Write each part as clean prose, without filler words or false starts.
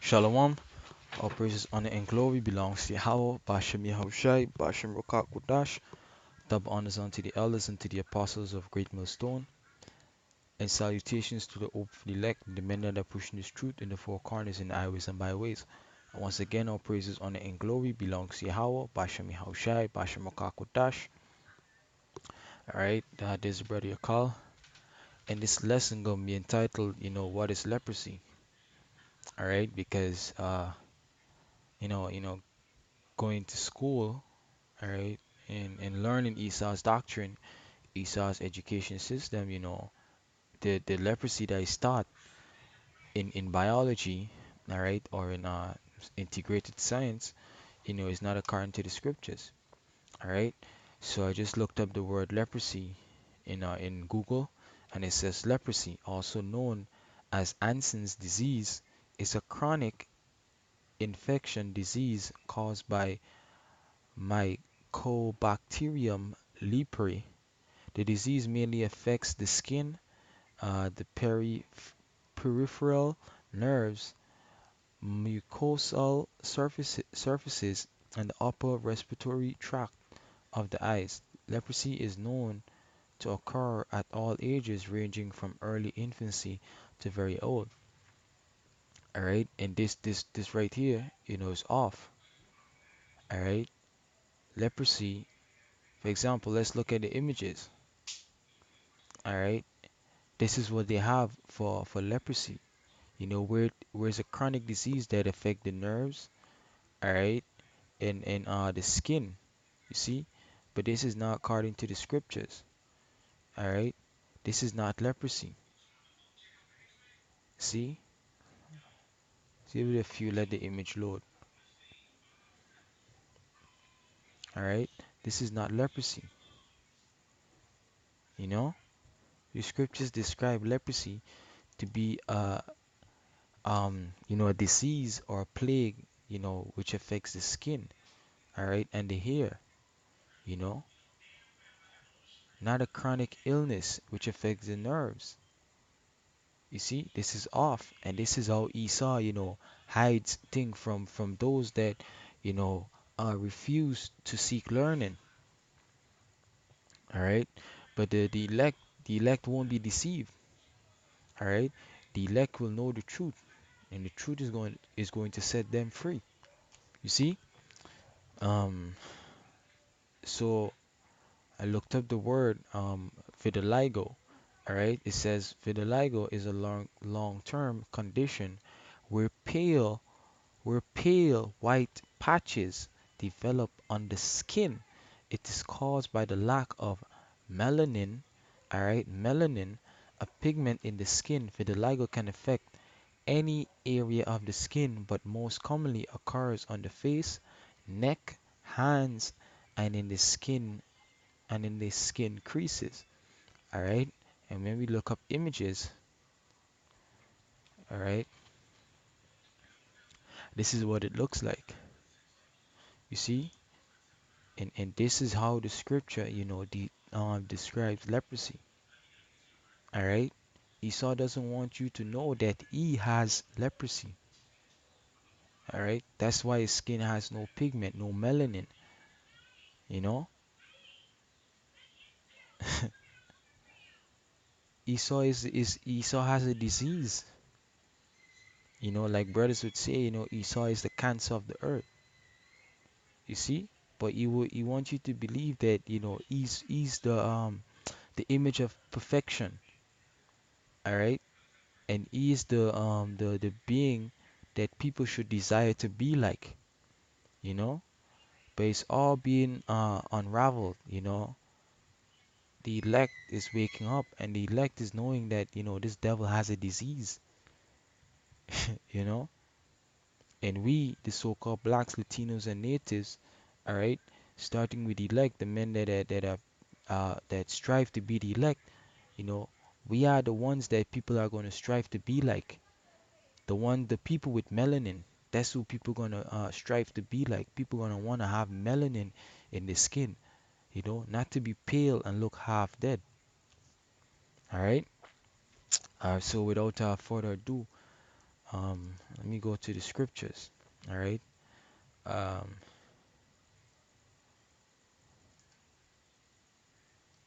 Shalom, all praises, honor, and glory belongs to Yahweh, Bashem Yahushai, Bashem Rokak Kodash, double honors unto the elders and to the apostles of Great Millstone, and salutations to the hope of the elect, the men that are pushing this truth in the four corners and the highways and byways. And once again, all praises, honor, and glory belongs to Yahweh, Bashem Yahushai, Bashem Rokak Kodash. Alright, this is Brother Yakal, and this lesson gonna be entitled, what is leprosy? Alright, because, going to school, all right, and learning Esau's doctrine, Esau's education system, the leprosy that is taught in biology, all right, or in integrated science, is not according to the scriptures, all right. So I just looked up the word leprosy in Google, and it says leprosy, also known as Hansen's disease, is a chronic infection disease caused by Mycobacterium leprae. The disease mainly affects the skin, the peripheral nerves, mucosal surfaces, and the upper respiratory tract of the eyes. Leprosy is known to occur at all ages, ranging from early infancy to very old. All right, and this right here, is off. All right, leprosy. For example, let's look at the images. All right, this is what they have for leprosy. Where's a chronic disease that affect the nerves, all right, and the skin, you see. But this is not according to the scriptures, all right. This is not leprosy. See, if you let the image load, all right. This is not leprosy. You know, the scriptures describe leprosy to be a disease or a plague, which affects the skin, all right, and the hair, you know, not a chronic illness which affects the nerves. You see, this is off, and this is how Esau, hides things from those that, you know, refuse to seek learning. All right, but the elect won't be deceived. All right, the elect will know the truth, and the truth is going to set them free. You see, um, so I looked up the word vitiligo. All right, it says vitiligo is a long-term condition where pale white patches develop on the skin. It is caused by the lack of melanin. All right, melanin, a pigment in the skin. Vitiligo can affect any area of the skin, but most commonly occurs on the face, neck, hands, and in the skin creases. All right, and when we look up images, all right, this is what it looks like. You see, and this is how the scripture, describes leprosy. All right, Esau doesn't want you to know that he has leprosy. All right, that's why his skin has no pigment, no melanin. You know, Esau has a disease. Like brothers would say, Esau is the cancer of the earth. You see, but he wants you to believe that he's the image of perfection. All right, and he is the being that people should desire to be like. You know, but it's all being unraveled. The elect is waking up, and the elect is knowing that this devil has a disease. You know, and we, the so-called blacks, Latinos, and natives, all right, starting with the elect, the men that strive to be the elect, you know, we are the ones that people are going to strive to be like. The people with melanin, that's who people gonna strive to be like. People gonna want to have melanin in the skin, not to be pale and look half dead. All right. So without further ado, Let me go to the scriptures. All right. Um,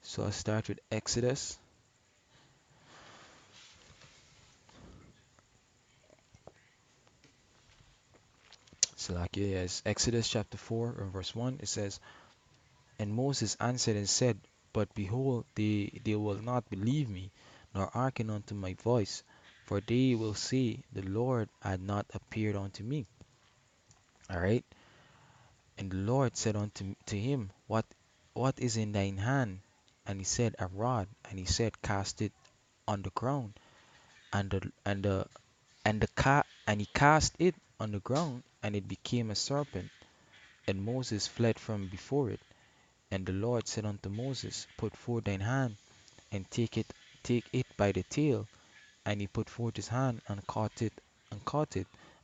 so I'll start with Exodus. So like yes, Exodus chapter 4 and verse 1, it says, and Moses answered and said, but behold, they will not believe me, nor hearken unto my voice, for they will say, the Lord had not appeared unto me. All right. And the Lord said unto to him, what is in thine hand? And he said, a rod. And he said, cast it on the ground. And he cast it on the ground, and it became a serpent. And Moses fled from before it. And the Lord said unto Moses, put forth thine hand, and take it by the tail. And he put forth his hand and caught it,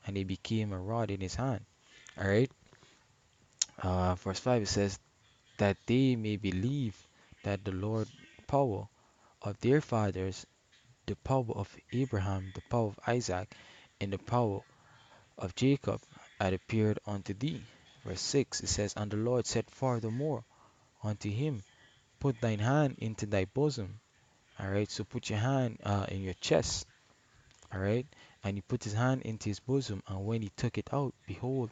and it became a rod in his hand. All right. Verse 5 it says, that they may believe that the Lord power of their fathers, the power of Abraham, the power of Isaac, and the power of Jacob had appeared unto thee. Verse 6 it says, and the Lord said furthermore unto him, put thine hand into thy bosom. All right, so put your hand in your chest. All right, and he put his hand into his bosom, and when he took it out, behold,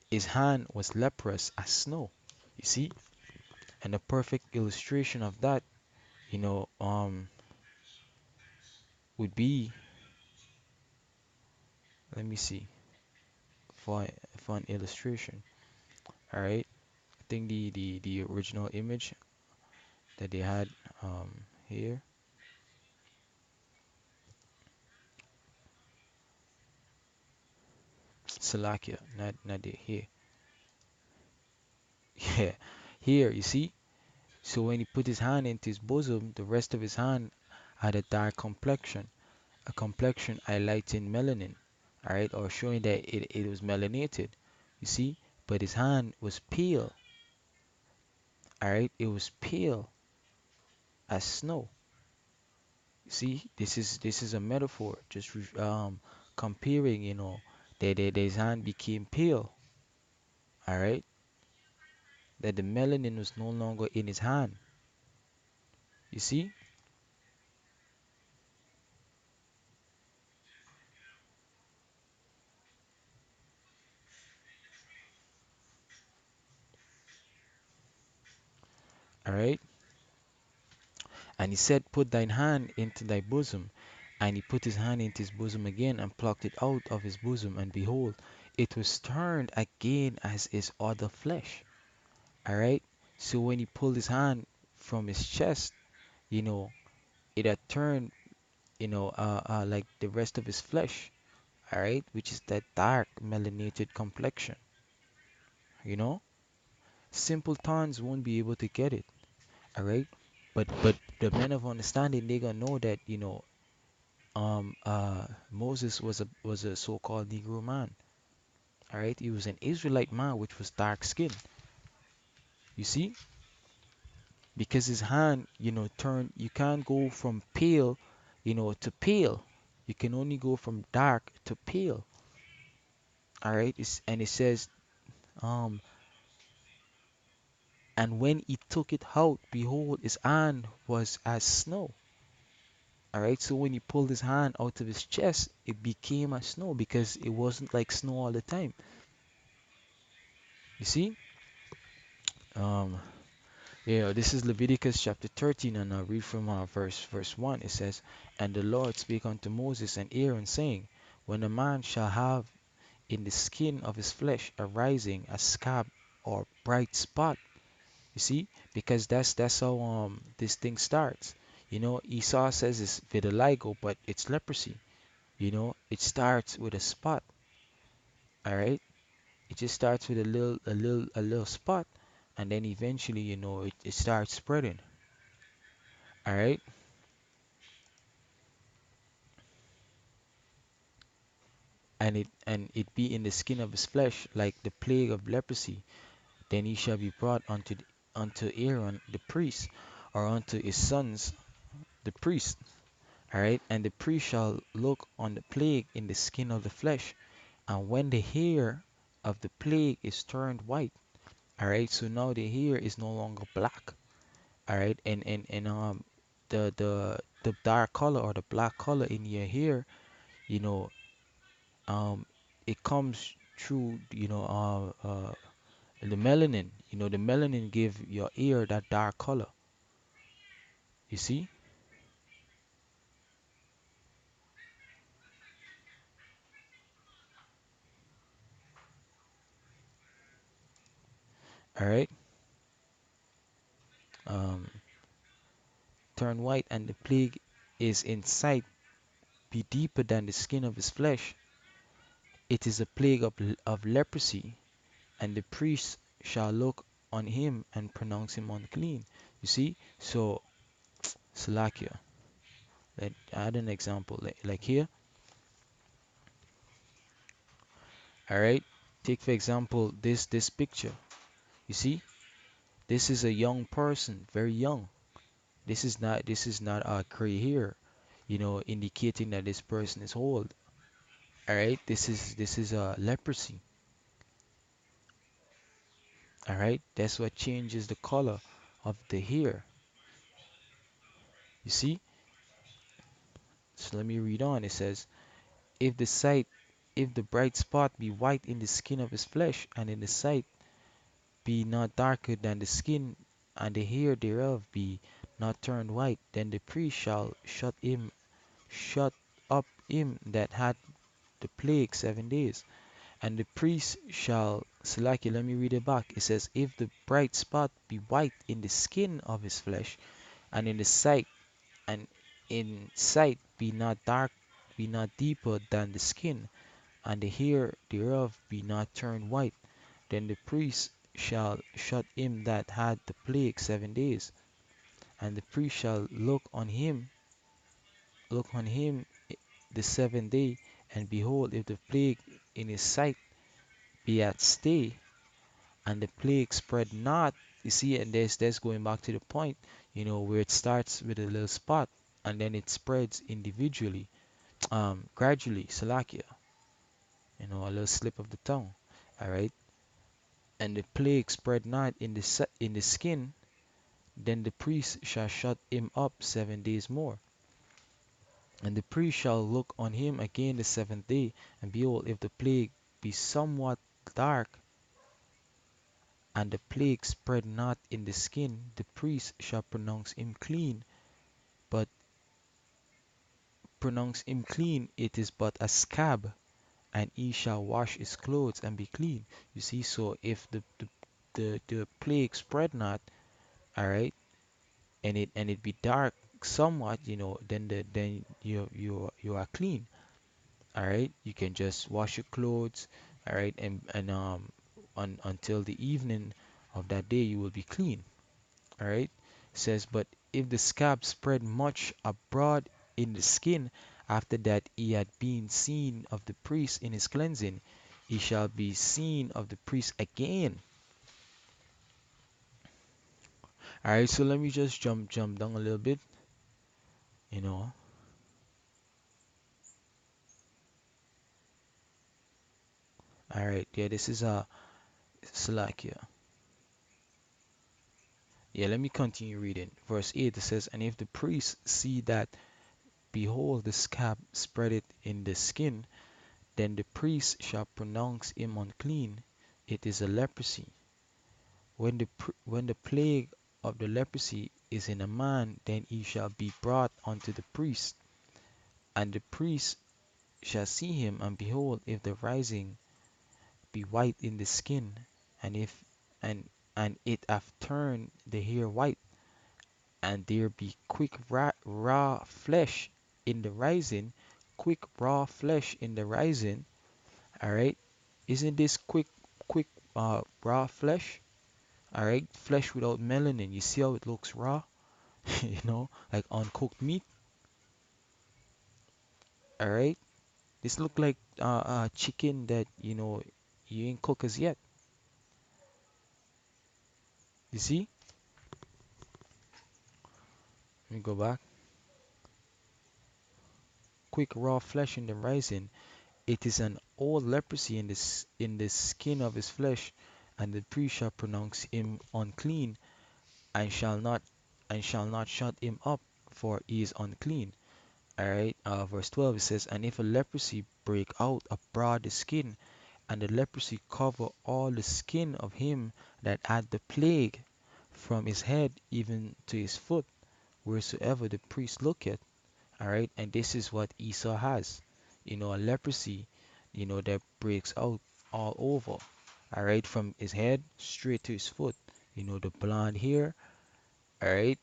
his hand was leprous as snow. You see, and a perfect illustration of that, you know, would be, let me see, for for an illustration. All right, I think the original image that they had here, Salakia, not the here. Yeah, here you see. So when he put his hand into his bosom, the rest of his hand had a dark complexion, a complexion highlighting melanin, all right, or showing that it was melanated. You see, but his hand was pale, all right, it was pale as snow. You see, this is a metaphor, just comparing, that his hand became pale, all right, that the melanin was no longer in his hand. You see, all right. And he said, put thine hand into thy bosom. And he put his hand into his bosom again and plucked it out of his bosom. And behold, it was turned again as his other flesh. All right. So when he pulled his hand from his chest, you know, it had turned, like the rest of his flesh. All right. Which is that dark melanated complexion. You know, simpletons won't be able to get it. All right. But the men of understanding, they gonna know that, Moses was a so-called Negro man. All right, he was an Israelite man which was dark skinned. You see, because his hand, turned. You can't go from pale, to pale. You can only go from dark to pale. All right, and it says, um, and when he took it out, behold, his hand was as snow. All right, so when he pulled his hand out of his chest, it became as snow because it wasn't like snow all the time. You see? Um, Yeah, this is Leviticus chapter 13, and I'll read from verse 1. It says, and the Lord spake unto Moses and Aaron, saying, when a man shall have in the skin of his flesh a rising, a scab, or bright spot, you see, because that's how this thing starts. Esau says it's vitiligo, but it's leprosy. It starts with a spot, all right? It just starts with a little spot, and then eventually, it starts spreading, all right? And it be in the skin of his flesh like the plague of leprosy, then he shall be brought unto Aaron the priest, or unto his sons the priest. All right, and the priest shall look on the plague in the skin of the flesh, and when the hair of the plague is turned white, all right, so now the hair is no longer black, all right, and the dark color or the black color in your hair, you know, um, it comes through, the melanin. The melanin give your hair that dark color. You see, all right, um, turn white, and the plague is in sight, be deeper than the skin of his flesh. It is a plague of leprosy, and the priest shall look on him and pronounce him unclean. You see, so Salakia, let add an example, like here, all right. Take for example this picture. You see, this is a young person, very young. This is not a gray hair, indicating that this person is old. All right, this is a leprosy. All right, that's what changes the color of the hair. You see, so let me read on. It says, if the sight, if the bright spot be white in the skin of his flesh, and in the sight be not darker than the skin, and the hair thereof be not turned white, then the priest shall shut up him that had the plague 7 days. And the priest shall select it. Let me read it back. It says, if the bright spot be white in the skin of his flesh, and in the sight, and in sight be not dark, be not deeper than the skin, and the hair thereof be not turned white, then the priest shall shut him that had the plague 7 days. And the priest shall look on him the 7th day, and behold, if the plague in his sight be at stay, and the plague spread not. You see, and that's going back to the point, where it starts with a little spot and then it spreads individually, gradually, Salakia, a little slip of the tongue. All right, and the plague spread not in the skin, then the priest shall shut him up 7 days more. And the priest shall look on him again the 7th day, and behold, if the plague be somewhat dark, and the plague spread not in the skin, the priest shall pronounce him clean. But pronounce him clean, it is but a scab, and he shall wash his clothes and be clean. You see, so if the plague spread not, all right, and it be dark somewhat, then you are clean. All right, you can just wash your clothes, all right, and until the evening of that day you will be clean. All right, says, but if the scab spread much abroad in the skin, after that he had been seen of the priest in his cleansing, he shall be seen of the priest again. All right, so let me just jump down a little bit, you know. All right, yeah, this is a Salakia. Yeah, let me continue reading. Verse 8, it says, and if the priest see that, behold, the scab spreadeth in the skin, then the priest shall pronounce him unclean. It is a leprosy. When the plague of the leprosy is in a man, then he shall be brought unto the priest, and the priest shall see him, and behold, if the rising be white in the skin, and if and and it hath turned the hair white, and there be quick raw flesh in the rising, quick raw flesh in the rising, all right? Isn't this quick raw flesh? All right, flesh without melanin. You see how it looks raw, like uncooked meat. All right, this look like chicken that you ain't cook as yet. You see? Let me go back. quick raw flesh in the rising. It is an old leprosy in the skin of his flesh, and the priest shall pronounce him unclean, and shall not shut him up, for he is unclean. All right. Verse 12 it says, and if a leprosy break out abroad the skin, and the leprosy cover all the skin of him that had the plague, from his head even to his foot, wheresoever the priest looketh. All right. And this is what Esau has. A leprosy, that breaks out all over. All right. From his head straight to his foot. The blonde hair. All right.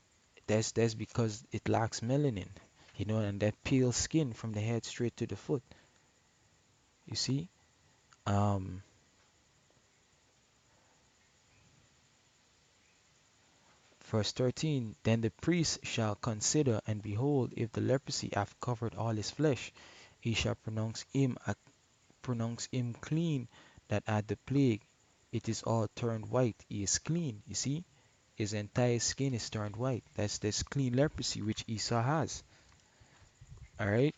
That's because it lacks melanin. And that pale skin from the head straight to the foot. You see? Um, Verse 13, then the priest shall consider, and behold, if the leprosy hath covered all his flesh, he shall pronounce him clean that had the plague. It is all turned white. He is clean. You see? His entire skin is turned white. That's this clean leprosy which Esau has. Alright?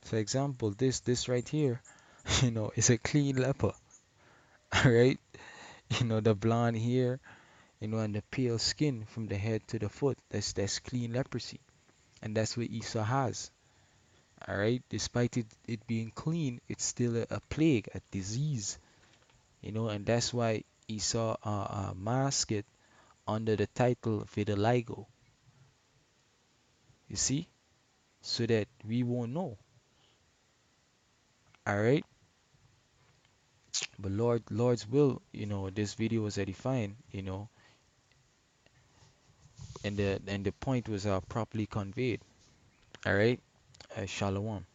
For example, this right here, is a clean leper. Alright? The blonde hair, and the pale skin from the head to the foot. That's clean leprosy. And that's what Esau has. All right, despite it being clean, it's still a plague, a disease, and that's why Esau masked it under the title Vitiligo, you see, so that we won't know. All right, but Lord's will, this video was edifying, and the point was properly conveyed. All right, Shalom.